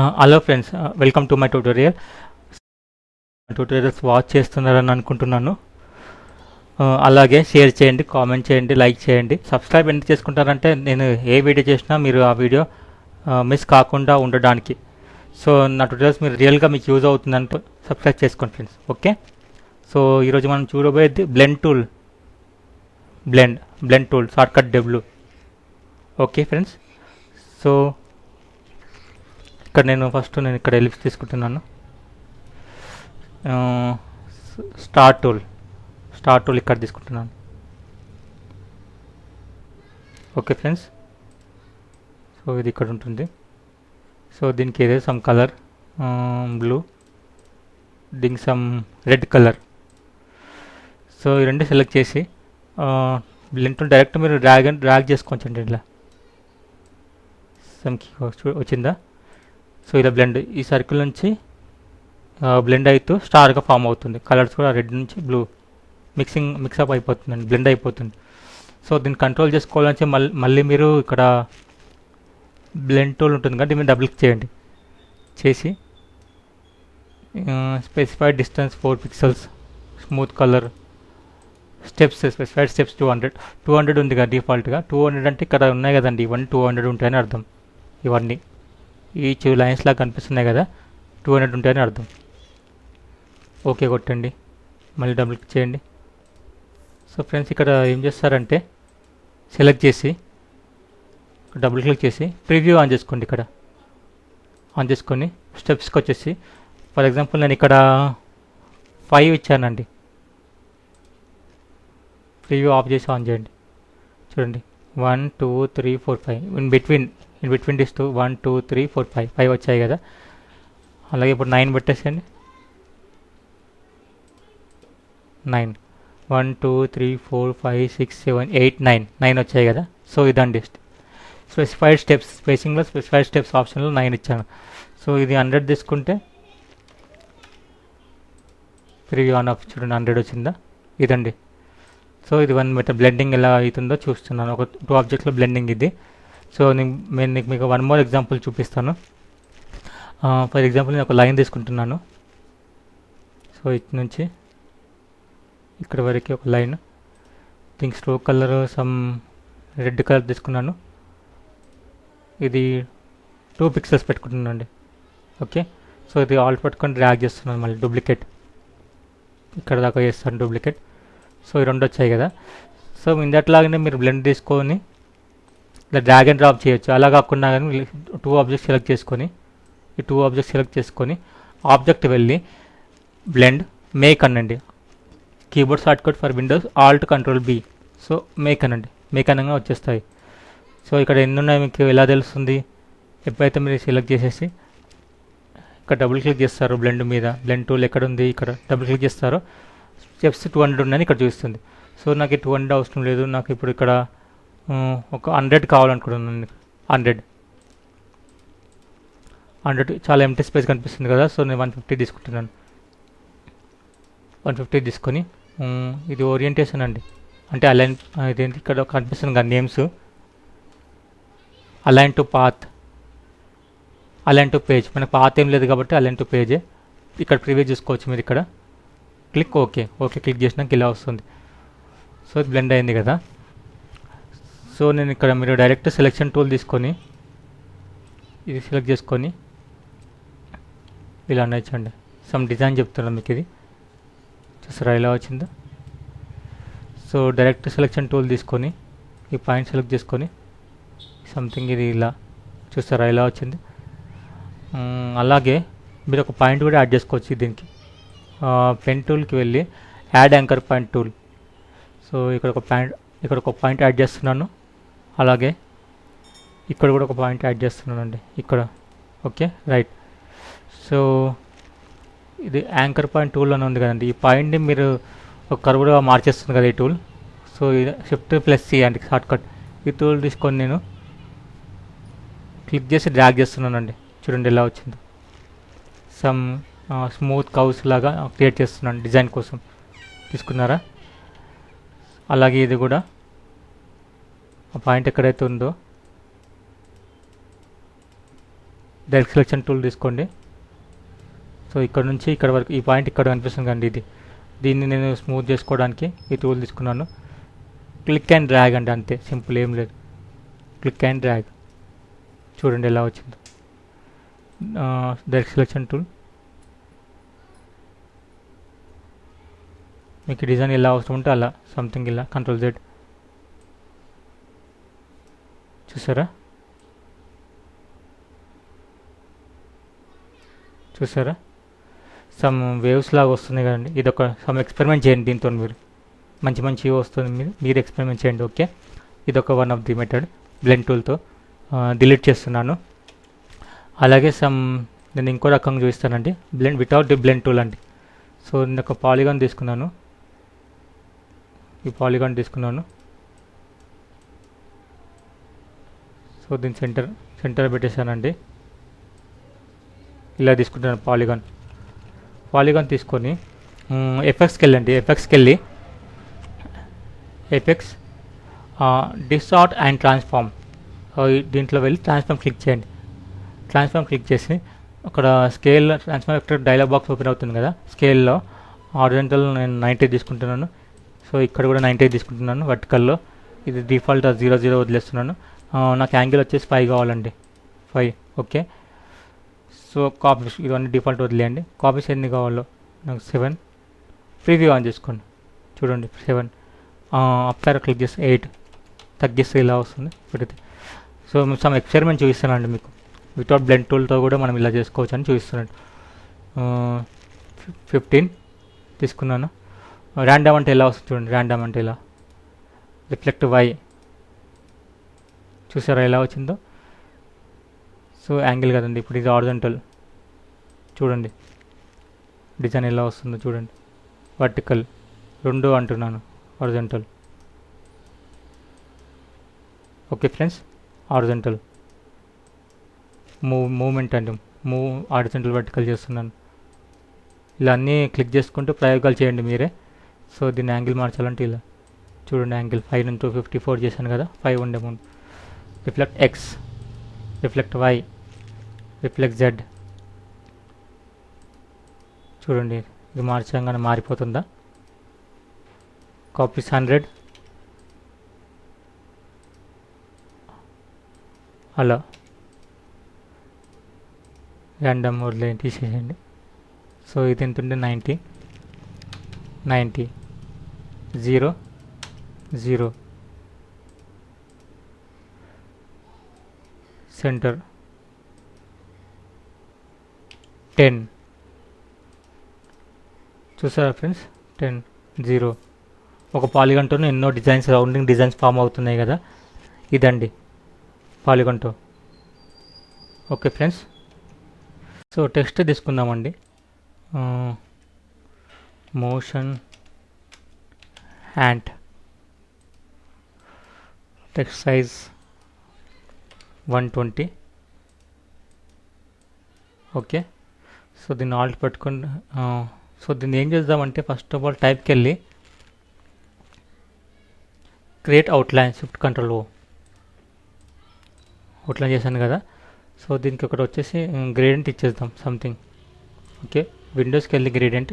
Hello friends, welcome to my tutorial. Tutorials watch చేస్తున్నారని అనుకుంటున్నాను. అలాగే షేర్ చేయండి, కామెంట్ చేయండి, లైక్ చేయండి. సబ్స్క్రైబ్ ఎందుకు చేసుకుంటారంటే నేను ఏ వీడియో చేసినా మీరు ఆ వీడియో మిస్ కాకుండా ఉండడానికి. సో నా ట్యూటోరియల్స్ మీరు రియల్గా మీకు యూజ్ అవుతుందంటే సబ్స్క్రైబ్ చేసుకోండి ఫ్రెండ్స్. ఓకే, సో ఈరోజు మనం చూడబోయేది blend tool. Blend tool shortcut W. Okay friends, so ఇక్కడ నేను ఇక్కడ ఎలిప్స్ తీసుకుంటున్నాను. స్టార్ టూల్ ఇక్కడ తీసుకుంటున్నాను. ఓకే ఫ్రెండ్స్, సో ఇది ఇక్కడ ఉంటుంది. సో దీనికి ఏదో సమ్ కలర్ బ్లూ, దీనికి సమ్ రెడ్ కలర్. సో ఈ రెండు సెలెక్ట్ చేసి బ్లెండ్ టూల్ డైరెక్ట్ మీరు డ్రాగ్ చేసుకోవచ్చండి. ఇలా సమ్ వచ్చిందా? సో ఇలా బ్లెండ్ ఈ సర్కిల్ నుంచి బ్లెండ్ అవుతూ స్టార్గా ఫామ్ అవుతుంది. కలర్స్ కూడా రెడ్ నుంచి బ్లూ మిక్సప్ అయిపోతుందండి, బ్లెండ్ అయిపోతుంది. సో దీన్ని కంట్రోల్ చేసుకోవాలంటే మళ్ళీ మీరు ఇక్కడ బ్లెండ్ టూల్ ఉంటుంది కదా, దీన్ని డబుల్ క్లిక్ చేయండి. చేసి specified distance 4 pixels, smooth colour, specified steps 200 ఉంది కదా డిఫాల్ట్గా. 200 అంటే ఇక్కడ ఉన్నాయి కదండి, ఇవన్నీ 200 ఉంటాయని అర్థం. ఇవన్నీ ఈచ్ లైన్స్ లాగా కనిపిస్తున్నాయి కదా, 200 ఉంటాయని అర్థం. ఓకే కొట్టండి, మళ్ళీ డబుల్ క్లిక్ చేయండి. సో ఫ్రెండ్స్, ఇక్కడ ఏం చేస్తారంటే సెలెక్ట్ చేసి డబుల్ క్లిక్ చేసి ప్రివ్యూ ఆన్ చేసుకోండి. ఇక్కడ ఆన్ చేసుకొని స్టెప్స్కి వచ్చేసి ఫర్ ఎగ్జాంపుల్ నేను ఇక్కడ 5 ఇచ్చానండి. ప్రివ్యూ ఆఫ్ చేసి ఆన్ చేయండి. చూడండి 1 2 3 4 5 ఇన్ బిట్వీన్ డిస్ 2 1 2 3 4 5 వచ్చాయి కదా. అలాగే ఇప్పుడు 9 పెట్టేసేయండి. 9 1 2 3 4 5 6 7 8 9 వచ్చాయి కదా. సో ఇదండి స్పెసిఫైడ్ స్టెప్స్. స్పేసింగ్లో స్పెసిఫైడ్ స్టెప్స్ ఆప్షన్లో 9 ఇచ్చాను. సో ఇది 100 తీసుకుంటే ప్రివ్యూ ఆన్ ఆఫ్ చూడండి 100 వచ్చిందా. ఇదండి. సో ఇది 1 మీటర్ బ్లెండింగ్ ఎలా అవుతుందో చూస్తున్నాను. ఒక 2 ఆబ్జెక్ట్లో బ్లెండింగ్ ఇది. సో నేను మీకు 1 మోర్ ఎగ్జాంపుల్ చూపిస్తాను. ఫర్ ఎగ్జాంపుల్ నేను ఒక లైన్ తీసుకుంటున్నాను. సో ఇటు నుంచి ఇక్కడ వరకు ఒక లైన్, దీనికి stroke colour some red colour తీసుకున్నాను. ఇది 2 పిక్సెల్స్ పెట్టుకుంటున్నాను అండి. ఓకే, సో ఇది ఆల్ట్ పట్టుకొని డ్రాగ్ చేస్తున్నాను. మళ్ళీ డూప్లికేట్ ఇక్కడ దాకా చేస్తాను డూప్లికేట్. సో ఈ 2 వచ్చాయి కదా. సో ఇందట్లాగానే మీరు బ్లెండ్ తీసుకొని ఇలా డ్రాగ్ అండ్ డ్రాప్ చేయొచ్చు. అలా కాకుండా కానీ 2 ఆబ్జెక్ట్స్ సెలెక్ట్ చేసుకొని ఈ 2 ఆబ్జెక్ట్స్ సెలెక్ట్ చేసుకొని ఆబ్జెక్ట్ వెళ్ళి బ్లెండ్ మేక్ అనండి. Keyboard shortcut for Windows Alt control B. So make అనండి, మేక్ అనగా వచ్చేస్తాయి. సో ఇక్కడ ఎన్ని ఉన్నాయి మీకు ఎలా తెలుస్తుంది? ఎప్పుడైతే మీరు సెలెక్ట్ చేసేసి ఇక్కడ డబుల్ క్లిక్ చేస్తారో బ్లెండ్ మీద, బ్లెండ్ టూల్ ఎక్కడ ఉంది ఇక్కడ డబుల్ క్లిక్ చేస్తారో స్టెప్స్ 200 ఉన్నాయని ఇక్కడ చూస్తుంది. సో నాకు 200 అవసరం లేదు, నాకు ఇప్పుడు ఇక్కడ ఒక 100 కావాలనుకుంటున్నాను. 100 చాలా ఎంటీ స్పేస్ కనిపిస్తుంది కదా. సో నేను 150 తీసుకుంటున్నాను. 150 తీసుకొని ఇది ఓరియంటేషన్ అండి, అంటే అలైన్. ఇదేంటి ఇక్కడ కనిపిస్తుంది కదా names, align to path, align to page. మనకు పాత్ ఏం లేదు కాబట్టి అలైన్ టు పేజే. ఇక్కడ ప్రివ్యూ చూసుకోవచ్చు మీరు. ఇక్కడ క్లిక్ ఓకే క్లిక్ చేసినాక ఇలా వస్తుంది. సో ఇది బ్లెండ్ అయింది కదా. సో నేను ఇక్కడ మీరు డైరెక్ట్ సెలెక్షన్ టూల్ తీసుకొని ఇది సెలెక్ట్ చేసుకొని ఇలా నచ్చండి. సమ్ డిజైన్ చెప్తున్నాను మీకు. ఇది చూసారా ఎలా వచ్చిందో. సో డైరెక్ట్ సెలెక్షన్ టూల్ తీసుకొని ఈ పాయింట్ సెలెక్ట్ చేసుకొని సంథింగ్ ఇది ఇలా చూసారా ఎలా వచ్చింది. అలాగే మీరు ఒక పాయింట్ కూడా యాడ్ చేసుకోవచ్చు దీనికి. పెన్ టూల్కి వెళ్ళి add anchor point tool. So ఇక్కడ ఒక పాయింట్ యాడ్ చేస్తున్నాను. అలాగే ఇక్కడ కూడా ఒక పాయింట్ యాడ్ చేస్తున్నాను అండి ఇక్కడ. Okay right. సో ఇది యాంకర్ పాయింట్ టూల్ అని ఉంది కదండి. ఈ పాయింట్ని మీరు ఒక కర్వ్గా మార్చేస్తుంది కదా ఈ టూల్. సో ఇది Shift+C అండి షార్ట్కట్. ఈ టూల్ తీసుకొని నేను క్లిక్ చేసి డ్రాగ్ చేస్తున్నానండి. చూడండి ఎలా వచ్చిందో. సమ్ స్మూత్ కౌస్ లాగా క్రియేట్ చేస్తున్నాను డిజైన్ కోసం. తీసుకున్నారా? అలాగే ఇది కూడా ఆ పాయింట్ ఎక్కడైతే ఉందో డైరెక్ట్ సెలెక్షన్ టూల్ తీసుకోండి. సో ఇక్కడ నుంచి ఇక్కడ వరకు ఈ పాయింట్ ఇక్కడ కనిపిస్తుంది కండి, దీన్ని నేను స్మూత్ చేసుకోవడానికి ఈ టూల్ తీసుకున్నాను. క్లిక్ అండ్ డ్రాగ్ అండి, అంతే సింపుల్, ఏం లేదు. క్లిక్ అండ్ డ్రాగ్ చూడండి ఎలా వచ్చిందో. డైరెక్ట్ సెలెక్షన్ టూల్, మీకు డిజైన్ ఎలా అవసరం ఉంటే అలా సంథింగ్ ఇలా Ctrl Z చూసారా సమ్ వేవ్స్ లాగా వస్తుంది కదండి. ఇది ఒక సమ్ ఎక్స్పెరిమెంట్ చేయండి దీంతో, మీరు మంచి వస్తుంది, మీరు ఎక్స్పెరిమెంట్ చేయండి. ఓకే, ఇది ఒక one of the method blend టూల్తో. డిలీట్ చేస్తున్నాను. అలాగే నేను ఇంకో రకంగా చూపిస్తానండి, blend without the blend tool అండి. సో నేను ఒక పాలిగాన్ తీసుకున్నాను, ఈ పాలిగాన్ తీసుకున్నాను. సో దీని సెంటర్ పెట్టేశానండి. ఇలా తీసుకుంటున్నాను పాలిగాన్ తీసుకొని ఎఫెక్ట్స్కి వెళ్ళండి. ఎఫెక్ట్స్ డిస్టార్ట్ అండ్ ట్రాన్స్ఫార్మ్, దీంట్లో వెళ్ళి ట్రాన్స్ఫార్మ్ క్లిక్ చేయండి. ట్రాన్స్ఫార్మ్ క్లిక్ చేసి అక్కడ scale transform effect dialogue box open అవుతుంది కదా. స్కేల్లో హారిజాంటల్ నేను 90 తీసుకుంటున్నాను. సో ఇక్కడ కూడా 90 తీసుకుంటున్నాను. వర్టికల్లో ఇది డిఫాల్ట్ 0 వదిలేస్తున్నాను. నాకు యాంగిల్ వచ్చేసి 5 కావాలండి, 5. ఓకే, సో కాపీస్ ఇవన్నీ డిఫాల్ట్ వదిలేయండి. కాపీస్ ఎన్ని కావాలో నాకు 7. ప్రివ్యూ ఆన్ చేసుకోండి, చూడండి 7. అప్ యారో క్లిక్ చేస్తే 8, తగ్గిస్తే ఇలా వస్తుంది పెడితే. సో సమ్ ఎక్స్పెరిమెంట్ చూపిస్తానండి మీకు, వితౌట్ బ్లెండ్ టూల్తో కూడా మనం ఇలా చేసుకోవచ్చు అని చూపిస్తున్నాను. 15 తీసుకున్నాను. ర్యాండమ్ అంటే ఎలా వస్తుంది చూడండి, ర్యాండమ్ అంటే ఇలా. రిఫ్లెక్ట్ Y చూసారా ఎలా వచ్చిందో. సో యాంగిల్ కదండి, ఇప్పుడు ఇది హారిజాంటల్, చూడండి డిజైన్ ఎలా వస్తుందో చూడండి. వర్టికల్ 2 అంటున్నాను, horizontal. Okay friends, horizontal movement అండి, హారిజాంటల్ వర్టికల్ చేస్తున్నాను. ఇలా అన్నీ క్లిక్ చేసుకుంటూ ప్రయోగాలు చేయండి మీరే. సో దీన్ని యాంగిల్ మార్చాలంటే ఇలా చూడండి, యాంగిల్ 5 నుంచి 54 చేశాను కదా, 5 ఉండే ముందు. Reflect X, reflect Y, reflect Z. చూడండి ఇది మార్చంగానే మారిపోతుందా. కాపీస్ 100 అలా. ర్యాండమ్ వదిలే తీసేయండి. సో ఇది ఎంత ఉంటే 90, 0, 0. సెంటర్ 10. చూసారా ఫ్రెండ్స్, 10, 0. ఒక పాలిగన్తో ఎన్నో డిజైన్స్, రౌండింగ్ డిజైన్స్ ఫామ్ అవుతున్నాయి కదా, ఇదండి పాలిగన్తో. ఓకే ఫ్రెండ్స్, సో టెక్స్ట్ తీసుకుందామండి. Motion hand, text size 120. Okay, so దీన్ని ఆల్ట్ పట్టుకొని సో దీన్ని ఏం చేద్దామంటే ఫస్ట్ ఆఫ్ ఆల్ టైప్కి వెళ్ళి create outline, shift control O, outline చేశాను కదా. సో దీనికి ఒకటి వచ్చేసి గ్రేడియంట్ ఇచ్చేద్దాం సంథింగ్. ఓకే, విండోస్కి వెళ్ళి గ్రేడియంట్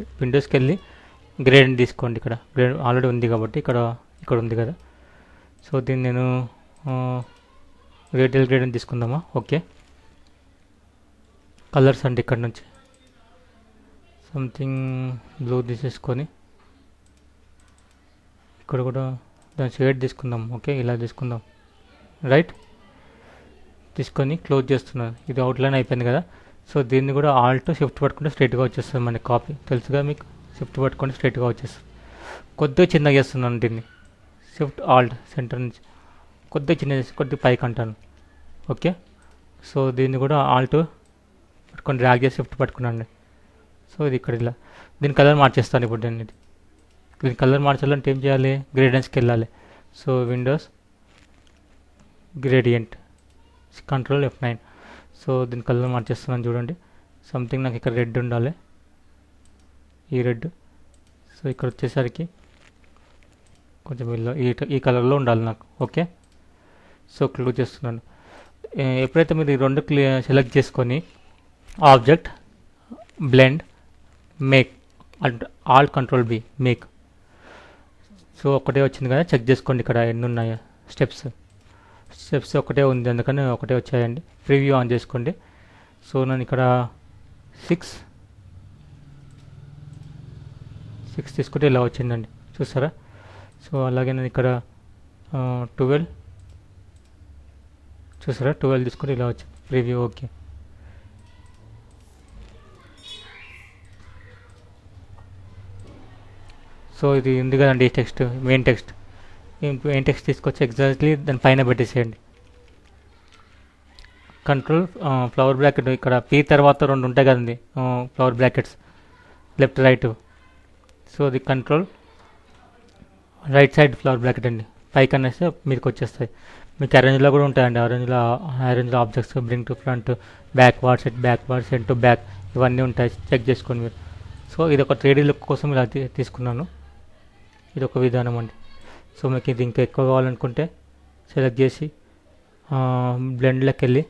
తీసుకోండి. ఇక్కడ ఆల్రెడీ ఉంది కాబట్టి ఇక్కడ ఉంది కదా. సో దీన్ని నేను రేడియల్ గ్రేడియంట్ తీసుకుందామా. ఓకే, కలర్స్ అండి, ఇక్కడ నుంచి సంథింగ్ బ్లూ తీసేసుకొని ఇక్కడ కూడా దాని షేడ్ తీసుకుందాం. ఓకే, ఇలా తీసుకుందాం, రైట్. తీసుకొని క్లోజ్ చేస్తున్నాను. ఇది అవుట్లైన్ అయిపోయింది కదా. సో దీన్ని కూడా ఆల్ట్ షిఫ్ట్ పట్టుకుంటే స్ట్రైట్గా వచ్చేస్తుంది మనకి. కాపీ తెలుసుగా మీకు, షిఫ్ట్ పట్టుకుంటే స్ట్రైట్గా వచ్చేస్తుంది. కొద్దిగా చిన్నగా చేస్తున్నాను దీన్ని, షిఫ్ట్ ఆల్ట్ సెంటర్ నుంచి కొద్దిగా చిన్న చేసి కొద్దిగా పైకి అంటాను. ఓకే, సో దీన్ని కూడా ఆల్ట్ పట్టుకొని డ్రాగ్ చేసి షిఫ్ట్ పట్టుకున్నాను. సో ఇది ఇక్కడ ఇలా దీని కలర్ మార్చేస్తాను. ఇప్పుడు దీని కలర్ మార్చాలంటే ఏం చేయాలి, గ్రేడియంట్స్కి వెళ్ళాలి. So Windows gradient, control F9. So దీని కలర్ మార్చేస్తున్నాను చూడండి. సంథింగ్ నాకు ఇక్కడ రెడ్ ఉండాలి, ఈ రెడ్. సో ఇక్కడ వచ్చేసరికి కొంచెం ఈ కలర్లో ఉండాలి నాకు. ఓకే, సో క్లోజ్ చేస్తున్నాను. ఎప్పుడైతే మీరు ఈ రెండు సెలెక్ట్ చేసుకొని object blend make all control B make. So ఒకటే వచ్చింది కదా, చెక్ చేసుకోండి ఇక్కడ ఎన్ని ఉన్నాయో స్టెప్స్ ఒకటే ఉంది, అందుకని ఒకటే వచ్చాయండి. ప్రివ్యూ ఆన్ చేసుకోండి. సో నేను ఇక్కడ 6 తీసుకుంటే ఇలా వచ్చిందండి, చూసారా. సో అలాగే నేను ఇక్కడ 12 చూసారా, 12 తీసుకుంటే ఇలా వచ్చింది ప్రివ్యూ. ఓకే, సో ఇది ఉంది కదండి టెక్స్ట్, మెయిన్ టెక్స్ట్ తీసుకొచ్చి ఎగ్జాక్ట్లీ దాని పైన పెట్టేసేయండి. కంట్రోల్ ఫ్లవర్ బ్రాకెట్, ఇక్కడ పీ తర్వాత 2 ఉంటాయి కదండి flower brackets, left right. So అది control right side flower bracket అండి, పైకి అనేస్తే మీదకి వచ్చేస్తాయి. మీకు అరేంజ్లో కూడా ఉంటాయండి, అరేంజ్లో objects, bring to front, backward, set to back, ఇవన్నీ ఉంటాయి, చెక్ చేసుకోండి మీరు. సో ఇది ఒక 3D లుక్ కోసం ఇలా తీసుకున్నాను, ఇది ఒక విధానం అండి. సో మీకు ఇది ఇంకా ఎక్కువ కావాలనుకుంటే సెలెక్ట్ చేసి బ్లెండ్లోకి వెళ్ళి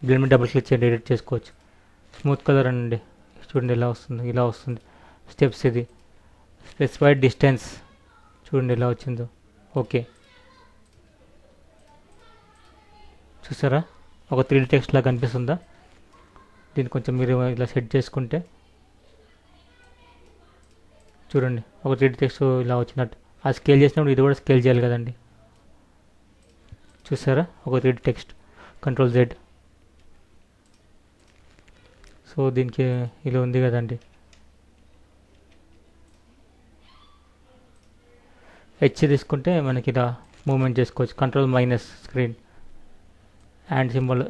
బ్లెండ్ మీద డబుల్ క్లిక్ చేయండి, ఎడిట్ చేసుకోవచ్చు. స్మూత్ కలర్ అండి, చూడండి ఇలా వస్తుంది. స్టెప్స్, ఇది స్పెసిఫైడ్ డిస్టెన్స్, చూడండి ఎలా వచ్చిందో. ఓకే, చూసారా ఒక 3D టెక్స్ట్ లాగా కనిపిస్తుందా. దీన్ని కొంచెం మీరు ఇలా సెట్ చేసుకుంటే చూడండి ఒక 3D టెక్స్ట్ ఇలా వచ్చినట్టు. ఆ స్కేల్ చేసినప్పుడు ఇది కూడా స్కేల్ చేయాలి కదండి, చూసారా ఒక 3D text. Control Z. So దీనికి ఇలా ఉంది కదండి. హెచ్ తీసుకుంటే మనకి ఇలా మూవ్మెంట్ చేసుకోవచ్చు. Control minus screen, hand symbol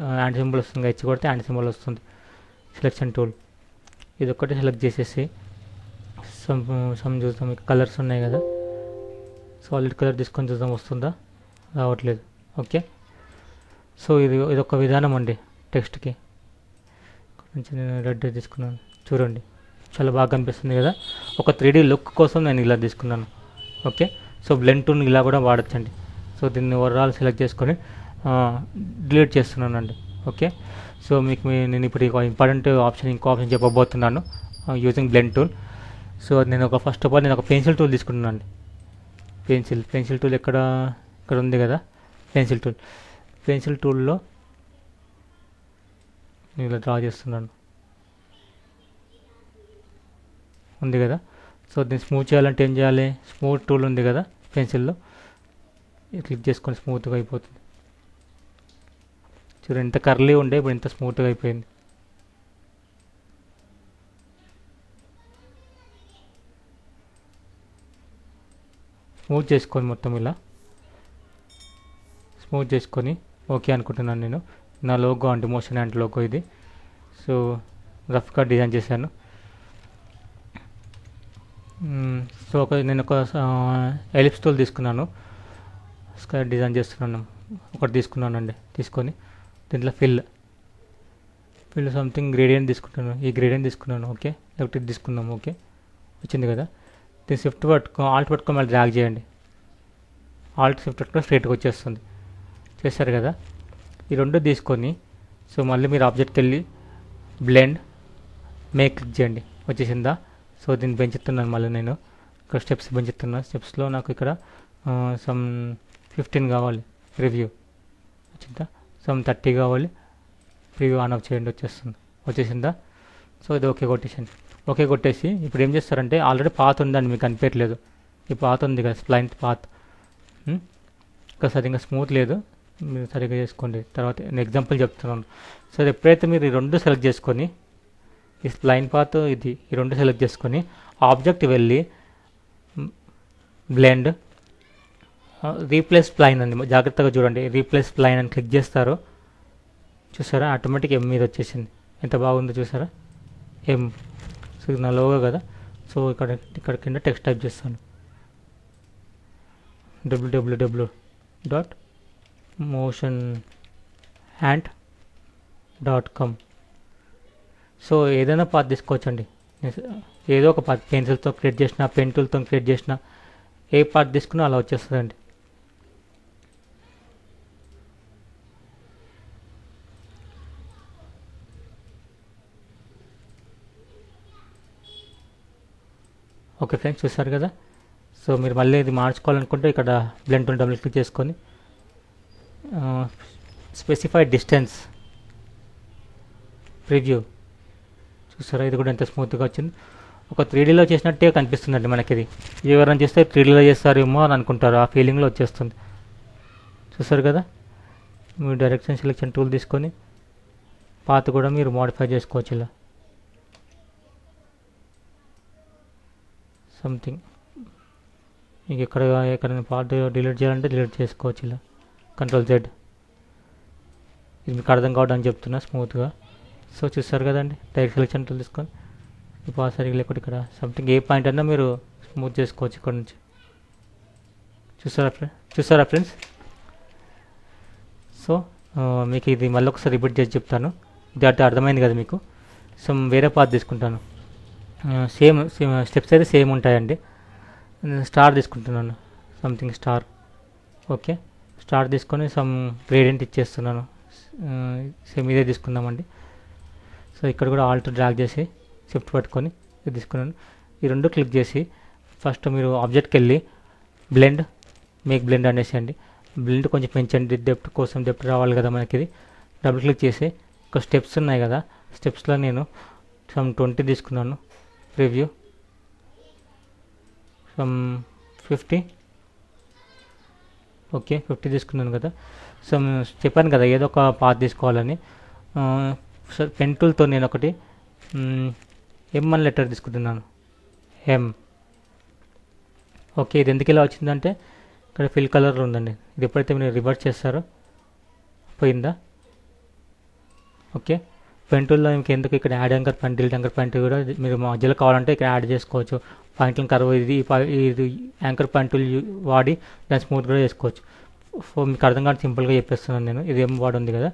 వస్తుంది, హెచ్ కొడితే హ్యాండ్ సింబల్ వస్తుంది. సెలెక్షన్ టూల్, ఇది ఒక్కటి సెలెక్ట్ చేసేసి సమ్ చూద్దాం. మీకు కలర్స్ ఉన్నాయి కదా, సాలిడ్ కలర్ తీసుకొని చూద్దాం వస్తుందా, రావట్లేదు. ఓకే, సో ఇది ఒక విధానం అండి టెక్స్ట్కి. నుంచి నేను రెడ్ తీసుకున్నాను, చూడండి చాలా బాగా కనిపిస్తుంది కదా. ఒక 3D లుక్ కోసం నేను ఇలా తీసుకున్నాను. ఓకే, సో బ్లెండ్ టూల్ని ఇలా కూడా వాడచ్చండి. సో దీన్ని ఓవరాల్ సెలెక్ట్ చేసుకొని డిలీట్ చేస్తున్నానండి. ఓకే, సో మీకు నేను ఇప్పుడు ఇంకో ఆప్షన్ చెప్పబోతున్నాను యూజింగ్ బ్లెండ్ టూల్. సో నేను ఫస్ట్ ఆఫ్ ఆల్ నేను ఒక పెన్సిల్ టూల్ తీసుకున్నాను అండి. పెన్సిల్ టూల్ ఇక్కడ ఉంది కదా, పెన్సిల్ టూల్లో నేను ఇలా డ్రా చేస్తున్నాను, ఉంది కదా. సో దీన్ని స్మూత్ చేయాలంటే ఏం చేయాలి, స్మూత్ టూల్ ఉంది కదా పెన్సిల్లో, క్లిక్ చేసుకొని స్మూత్గా అయిపోతుంది. చూడండి ఎంత కర్లీ ఉండే ఇప్పుడు ఎంత స్మూత్గా అయిపోయింది. స్మూత్ చేసుకొని మొత్తం ఇలా స్మూత్ చేసుకొని ఓకే అనుకుంటున్నాను. నేను నా లోగో అండి, మోషన్ అండ్ లోగో ఇది. సో రఫ్గా డిజైన్ చేశాను. సో నేను ఒక ఎలిప్స్ టూల్ తీసుకున్నాను, స్క్వేర్ డిజైన్ చేస్తున్నాను, ఒకటి తీసుకున్నానండి. తీసుకొని దీంట్లో ఫిల్ సంథింగ్ గ్రేడియంట్ తీసుకుంటాను, ఈ గ్రేడియంట్ తీసుకున్నాను. ఓకే, ఎలక్ట్రిక్ తీసుకున్నాము. ఓకే, వచ్చింది కదా. దీన్ని షిఫ్ట్ ఆల్ట్ పట్టుకొని మళ్ళీ డ్రాగ్ చేయండి, షిఫ్ట్ పట్టుకొని స్ట్రైట్గా వచ్చేస్తుంది. చేస్తారు కదా. ఈ రెండు తీసుకొని సో మళ్ళీ మీరు ఆబ్జెక్ట్కి వెళ్ళి బ్లెండ్ మేక్ క్లిక్ చేయండి, వచ్చేసిందా. సో దీన్ని పెంచుతున్నాను మళ్ళీ నేను ఇక్కడ స్టెప్స్ పెంచుతున్నాను. స్టెప్స్లో నాకు ఇక్కడ సమ్ 15 కావాలి, ప్రివ్యూ వచ్చిందా. సమ్ 30 కావాలి, ప్రివ్యూ ఆన్ ఆఫ్ చేయండి, వచ్చేసిందా. సో ఇది ఓకే కొట్టేసి ఇప్పుడు ఏం చేస్తారంటే ఆల్రెడీ పాత్ ఉందండి, మీకు కనిపించట్లేదు. ఈ పాత్ ఉంది కదా, స్ప్లైన్ పాత్, ఇంకా సరిగ్గా స్మూత్ లేదు, మీరు సరిగ్గా చేసుకోండి. తర్వాత నేను ఎగ్జాంపుల్ చెప్తున్నాను. సో ఎప్పుడైతే మీరు ఈ రెండు సెలెక్ట్ చేసుకొని ఈ స్ప్లైన్ పాత్ ఇది ఈ రెండు సెలెక్ట్ చేసుకొని ఆబ్జెక్ట్ వెళ్ళి బ్లెండ్ రీప్లేస్ స్ప్లైన్ అండి, జాగ్రత్తగా చూడండి. రీప్లేస్ స్ప్లైన్ అని క్లిక్ చేస్తారు, చూసారా ఆటోమేటిక్ ఎం మీద వచ్చేసింది. ఎంత బాగుందో చూసారా, ఎం. సో ఇది నా లోగో కదా. సో ఇక్కడ కింద టెక్స్ట్ టైప్ చేస్తాను, www.motionhand.com. సో ఏదైనా పాత్ తీసుకోవచ్చండి, ఏదో ఒక పాత్, పెన్సిల్తో క్రియేట్ చేసిన, పెన్ టూల్తో క్రియేట్ చేసిన, ఏ పాత్ తీసుకున్నా అలా వచ్చేస్తుందండి. ఓకే ఫ్రెండ్స్, చూసారు కదా. సో మీరు మళ్ళీ ఇది మార్చుకోవాలనుకుంటే ఇక్కడ బ్లెండ్ టూల్ డబుల్ క్లిక్ చేసుకొని స్పెసిఫైడ్ డిస్టెన్స్ ప్రివ్యూ, చూసారా ఇది కూడా ఎంత స్మూత్గా వచ్చింది. ఒక 3Dలో చేసినట్టే కనిపిస్తుందండి మనకి. ఇది ఎవరైనా చేస్తే 3Dలో చేస్తారేమో అని అనుకుంటారు, ఆ ఫీలింగ్లో వచ్చేస్తుంది. చూసారు కదా. మీరు డైరెక్షన్ సెలెక్షన్ టూల్ తీసుకొని పాత్ కూడా మీరు మోడిఫై చేసుకోవచ్చు ఇలా సంథింగ్. మీకు ఎక్కడైనా పార్ట్ డిలీట్ చేయాలంటే డిలీట్ చేసుకోవచ్చు ఇలా Ctrl+Z. ఇది మీకు అర్థం కావడానికి చెప్తున్నా స్మూత్గా. సో చూస్తారు కదండి, డైరెక్ట్ సెలెక్షన్ టూల్ తీసుకొని ఈ పాస్ సరిగ్గా లేకపోతే ఇక్కడ సంథింగ్ ఏ పాయింట్ అన్నా మీరు స్మూత్ చేసుకోవచ్చు ఇక్కడ నుంచి. చూసారా ఫ్రెండ్స్. సో మీకు ఇది మళ్ళీ ఒకసారి రిపీట్ చేసి చెప్తాను. ఇది అంటే అర్థమైంది కదా మీకు. సో వేరే పాత్ తీసుకుంటాను. సేమ్ స్టెప్స్ అయితే సేమ్ ఉంటాయండి. స్టార్ తీసుకుంటున్నాను, సంథింగ్ స్టార్. ఓకే, స్టార్ తీసుకొని సమ్ గ్రేడియంట్ ఇచ్చేస్తున్నాను. సేమ్ ఇదే తీసుకుందామండి. సో ఇక్కడ కూడా ఆల్ట్ డ్రాగ్ చేసి షిఫ్ట్ పట్టుకొని ఇది తీసుకున్నాను. ఈ రెండు క్లిక్ చేసి ఫస్ట్ మీరు ఆబ్జెక్ట్కి వెళ్ళి బ్లెండ్, మేక్ బ్లెండ్ అనేసేయండి. బ్లెండ్ కొంచెం పెంచండి, డెప్త్ కోసం డెప్త్ రావాలి కదా మనకి. ఇది డబుల్ క్లిక్ చేసి ఒక స్టెప్స్ ఉన్నాయి కదా, స్టెప్స్లో నేను సమ్ 20 తీసుకున్నాను. Preview some 50. ఓకే 50 తీసుకున్నాను కదా. సో చెప్పాను కదా ఏదో ఒక పాత్ తీసుకోవాలని. పెన్ టూల్తో నేను ఒకటి M1 లెటర్ తీసుకుంటున్నాను, M. ఓకే, ఇది ఎందుకు ఇలా వచ్చిందంటే ఇక్కడ ఫిల్ కలర్లో ఉందండి. ఇది ఎప్పుడైతే మీరు రివర్స్ చేస్తారో పోయిందా. ఓకే, పెన్ టూల్లో మీకు ఎందుకు ఇక్కడ add anchor point, delete anchor point కూడా మీరు మధ్యలో కావాలంటే ఇక్కడ యాడ్ చేసుకోవచ్చు. పాయింట్లను కర్వ్ ఇది యాంకర్ పాయింట్ టూల్ వాడి దాన్ని స్మూత్ కూడా చేసుకోవచ్చు. సో మీకు అర్థం కాదు, సింపుల్గా చెప్పేస్తున్నాను నేను. ఇది M వాడు ఉంది కదా.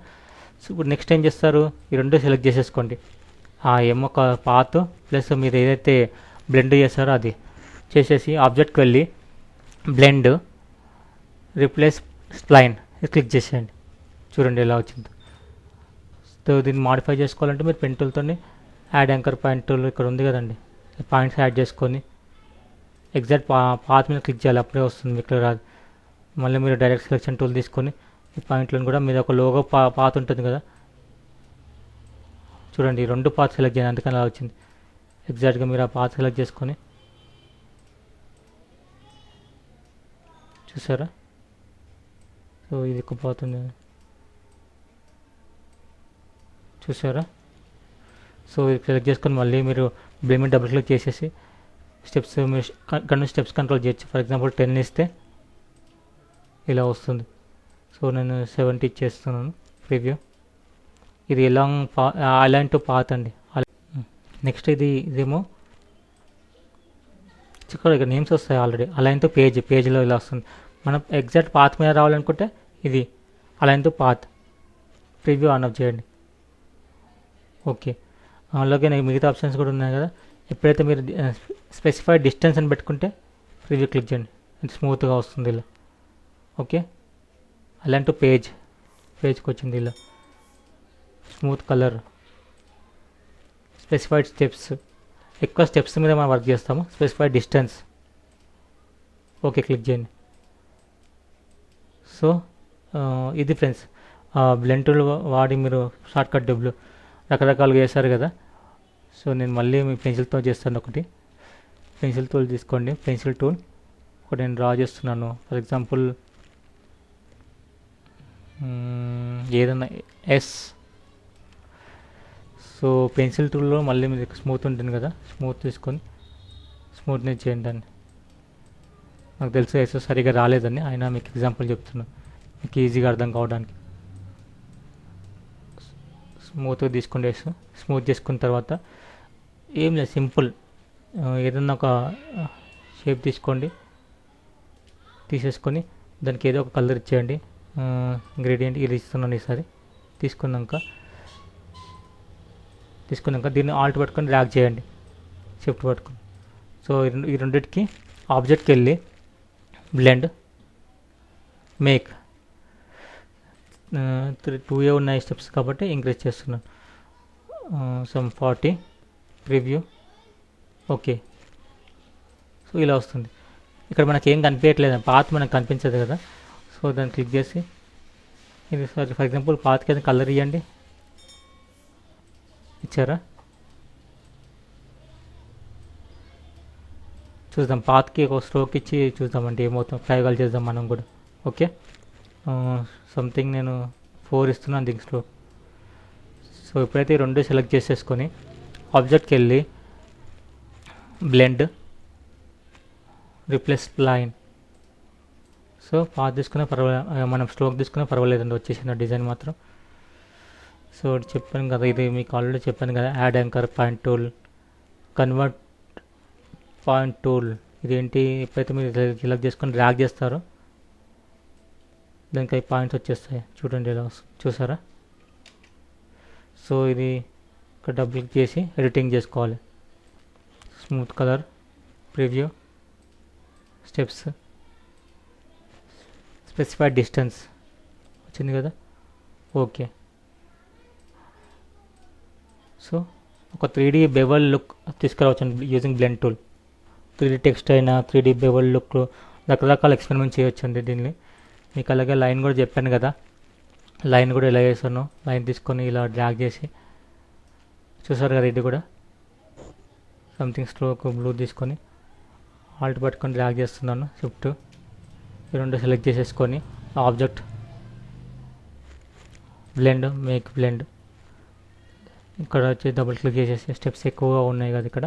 సో ఇప్పుడు నెక్స్ట్ ఏం చేస్తారు, ఈ రెండు సెలెక్ట్ చేసేసుకోండి. ఆ M ఒక పాత్ ప్లస్ మీరు ఏదైతే బ్లెండ్ చేస్తారో అది చేసేసి ఆబ్జెక్ట్కి వెళ్ళి బ్లెండ్ రిప్లేస్ స్ప్లైన్ క్లిక్ చేసేయండి. చూడండి ఎలా వచ్చిందో. సో దీన్ని మాడిఫై చేసుకోవాలంటే మీరు పెన్ టూల్తో యాడ్ యాంకర్ పాయింట్ టూల్ ఇక్కడ ఉంది కదండి, పాయింట్స్ యాడ్ చేసుకొని ఎగ్జాక్ట్ పాత్ మీద క్లిక్ చేయాలి, అప్పుడే వస్తుంది, మీకు రాదు. మళ్ళీ మీరు డైరెక్ట్ సెలెక్షన్ టూల్ తీసుకొని ఈ పాయింట్లను కూడా మీద ఒక లోగో పాత్ ఉంటుంది కదా, చూడండి ఈ రెండు పాత్ సెలెక్ట్ చేయండి, అందుకని అలా వచ్చింది. ఎగ్జాక్ట్గా మీరు ఆ పాత్ సెలెక్ట్ చేసుకొని చూసారా. సో ఇది ఎక్కువ పోతుంది చూసారా. సో ఇది సెలెక్ట్ చేసుకొని మళ్ళీ మీరు బ్లేమ్ మీద డబుల్ క్లిక్ చేసేసి స్టెప్స్ మీరు ఇక్కడ నుంచి స్టెప్స్ కంట్రోల్ చేయొచ్చు. ఫర్ ఎగ్జాంపుల్ 10 ఇస్తే ఇలా వస్తుంది. సో నేను 70 ఇచ్చేస్తున్నాను. ప్రివ్యూ ఇది అలైన్ టు పాత్ అండి. నెక్స్ట్ ఇదేమో ఇక్కడ నేమ్స్ వస్తాయి ఆల్రెడీ. అలైన్ టు పేజ్లో ఇలా వస్తుంది. మనం ఎగ్జాక్ట్ పాత్ మీద రావాలనుకుంటే ఇది align to path. Preview on off చేయండి. ఓకే, అలాగే మిగతా ఆప్షన్స్ కూడా ఉన్నాయి కదా. ఎప్పుడైతే మీరు స్పెసిఫైడ్ డిస్టెన్స్ అని పెట్టుకుంటే ప్రివ్యూ క్లిక్ చేయండి, స్మూత్గా వస్తుంది ఇలా. ఓకే, అలైన్ టు పేజ్కి వచ్చింది ఇలా స్మూత్ కలర్. స్పెసిఫైడ్ స్టెప్స్, ఎక్కువ స్టెప్స్ మీద మనం వర్క్ చేస్తాము. స్పెసిఫైడ్ డిస్టెన్స్, ఓకే క్లిక్ చేయండి. సో ఇది ఫ్రెండ్స్, బ్లెండ్ టూల్ వాడి మీరు షార్ట్కట్ డబ్బులు రకరకాలుగా చేస్తారు కదా. సో నేను మళ్ళీ మీ పెన్సిల్తో చేస్తాను. ఒకటి పెన్సిల్ టూల్ తీసుకోండి, పెన్సిల్ టూల్ ఒకటి నేను డ్రా చేస్తున్నాను. ఫర్ ఎగ్జాంపుల్ ఏదన్నా ఎస్. సో పెన్సిల్ టూల్లో మళ్ళీ మీకు స్మూత్ ఉంటుంది కదా, స్మూత్ తీసుకొని స్మూత్నెస్ చేయండి దాన్ని. నాకు తెలుసు ఎస్ సరిగా రాలేదని, అయినా మీకు ఎగ్జాంపుల్ చెప్తున్నాను మీకు ఈజీగా అర్థం కావడానికి. స్మూత్గా తీసుకోండి ఎస్. స్మూత్ చేసుకున్న తర్వాత ఏం లేదు, సింపుల్ ఏదన్నా ఒక షేప్ తీసేసుకొని దానికి ఏదో ఒక కలర్ ఇచ్చేయండి. గ్రేడియంట్ ఇది ఇస్తున్నాను ఈసారి. తీసుకున్నాక దీన్ని ఆల్ట్ పట్టుకొని డ్రాగ్ చేయండి, షిఫ్ట్ పట్టుకొని. సో ఈ రెండింటికి ఆబ్జెక్ట్కి వెళ్ళి బ్లెండ్, మేక్ 2A ఉన్నాయి స్టెప్స్ కాబట్టి ఇంక్రీజ్ చేస్తున్నాను. సమ్ 40. ప్రివ్యూ, ఓకే సో ఇలా వస్తుంది. ఇక్కడ మనకి ఏం కనిపించట్లేదు, పాత్ మనకు కనిపించదు కదా. సో దాన్ని క్లిక్ చేసి ఇది ఫర్ ఎగ్జాంపుల్ పాత్కి అది కలర్ ఇవ్వండి. ఇచ్చారా? చూద్దాం, పాత్కి ఒక స్ట్రోక్ ఇచ్చి చూద్దామండి ఏమవుతాం, ప్రయోగాలు చేద్దాం మనం కూడా. ఓకే, సంథింగ్ నేను 4 ఇస్తున్నాను దీనికి స్ట్రోక్. సో ఇప్పుడైతే ఈ రెండు సెలెక్ట్ చేసేసుకొని ఆబ్జెక్ట్కి వెళ్ళి blend, replace line. So path తీసుకున్నా పర్వాలేదు, మనం స్ట్రోక్ తీసుకున్నా పర్వాలేదండి, వచ్చేసింది డిజైన్ మాత్రం. సో చెప్పాను కదా, ఇది మీకు ఆల్రెడీ చెప్పాను కదా, add anchor point tool, convert point tool. ఇదేంటి, ఎప్పుడైతే మీరు సెలెక్ట్ చేసుకొని డ్రాగ్ చేస్తారో దానికి పాయింట్స్ వచ్చేస్తాయి. చూడండి ఇలా చూసారా? సో ఇది ఇక్కడ డబుల్ క్లిక్ చేసి ఎడిటింగ్ చేసుకోవాలి. Smooth colour, preview, steps, specified distance వచ్చింది కదా. ఓకే, సో ఒక 3D బెవల్ లుక్ తీసుకురావచ్చు using blend tool. 3D text అయినా 3D బెవల్ లుక్ రకరకాల ఎక్స్పెరిమెంట్ చేయొచ్చండి దీన్ని. మీకు అలాగే లైన్ కూడా చెప్పాను కదా, లైన్ కూడా ఎలా చేస్తాను, లైన్ తీసుకొని ఇలా డ్రాగ్ చేసి చూసారు కదా. ఇది కూడా సంథింగ్ స్ట్రోక్ బ్లూ తీసుకొని ఆల్ట్ పట్టుకొని డ్రాగ్ చేస్తున్నాను, షిఫ్ట్ ఈ రెండు సెలెక్ట్ చేసేసుకొని ఆబ్జెక్ట్, బ్లెండ్, మేక్ బ్లెండ్. ఇక్కడ వచ్చి డబుల్ క్లిక్ చేసేసి స్టెప్స్ ఎక్కువగా ఉన్నాయి కదా, ఇక్కడ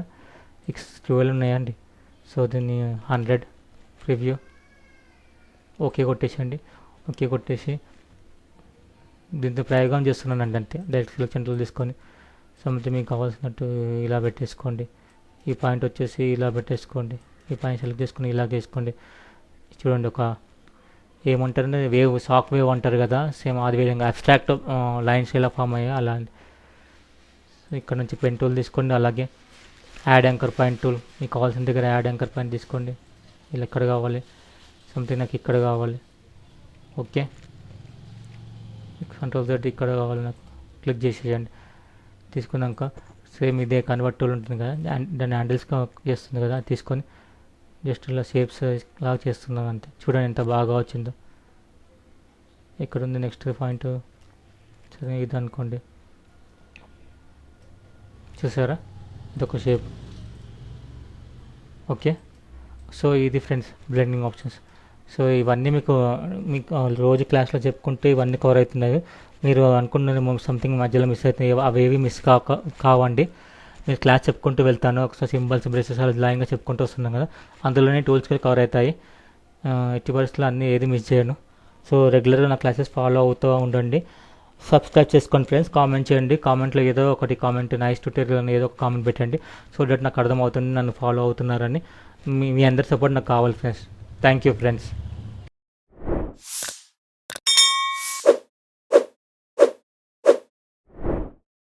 12 ఉన్నాయండి. సో దీన్ని 100, ప్రివ్యూ, ఓకే కొట్టేసండి. ఓకే కొట్టేసి దీంతో ప్రయోగం చేస్తున్నానండి అంతే. డైరెక్ట్ సెలెక్షన్ టూల్ తీసుకొని సంథింగ్ మీకు కావాల్సినట్టు ఇలా పెట్టేసుకోండి. ఈ పాయింట్ వచ్చేసి ఇలా పెట్టేసుకోండి, ఈ పాయింట్ సెలెక్ట్ చేసుకొని ఇలా చేసుకోండి. చూడండి, ఒక ఏమంటారంటే వేవ్, షాక్ వేవ్ అంటారు కదా, సేమ్ అది విధంగా అబ్స్ట్రాక్ట్ లైన్స్ ఎలా ఫామ్ అయ్యాయి అలా. ఇక్కడ నుంచి పెన్ టూల్ తీసుకోండి, అలాగే యాడ్ యాంకర్ పాయింట్ టూల్, మీకు కావాల్సిన దగ్గర యాడ్ యాంకర్ పాయింట్ తీసుకోండి. ఇలా ఎక్కడ కావాలి, సంథింగ్ నాకు ఇక్కడ కావాలి. ఓకే, కంట్రోల్ Z ఇక్కడ కావాలి నాకు, క్లిక్ చేసేయండి. తీసుకున్నాక సేమ్ ఇదే కన్వర్ట్ టూల్ ఉంటుంది కదా, దాన్ని హ్యాండిల్స్గా చేస్తుంది కదా, తీసుకొని జస్ట్ ఇలా షేప్స్ లాగా చేస్తున్నాం అంతే. చూడండి ఎంత బాగా వచ్చిందో. ఇక్కడ ఉంది నెక్స్ట్ పాయింట్, సరే ఇది అనుకోండి. చూసారా, ఇదొక షేప్. ఓకే, సో ఇది ఫ్రెండ్స్ బ్లెండింగ్ ఆప్షన్స్. సో ఇవన్నీ మీకు రోజు క్లాస్లో చెప్పుకుంటే ఇవన్నీ కవర్ అవుతున్నాయి. మీరు అనుకున్న సంథింగ్ మధ్యలో మిస్ అవుతున్నాయి, అవేవి మిస్ కావండి. నేను క్లాస్ చెప్పుకుంటూ వెళ్తాను, ఒకసారి సింబల్స్, బ్రేసెస్ అలా లైన్గా చెప్పుకుంటూ వస్తున్నాం కదా, అందులోనే టూల్స్ కూడా కవర్ అవుతాయి. ఎట్టి పరిస్థితుల్లో అన్నీ ఏది మిస్ చేయను. సో రెగ్యులర్గా నా క్లాసెస్ ఫాలో అవుతూ ఉండండి. సబ్స్క్రైబ్ చేసుకోండి ఫ్రెండ్స్, కామెంట్ చేయండి. కామెంట్లో ఏదో ఒకటి కామెంట్, నైస్ ట్యూటోరియల్ అని ఏదో ఒక కామెంట్ పెట్టండి. సో దట్ నాకు అర్థమవుతుంది నన్ను ఫాలో అవుతున్నారని. మీ అందరి సపోర్ట్ నాకు కావాలి ఫ్రెండ్స్. Thank you friends.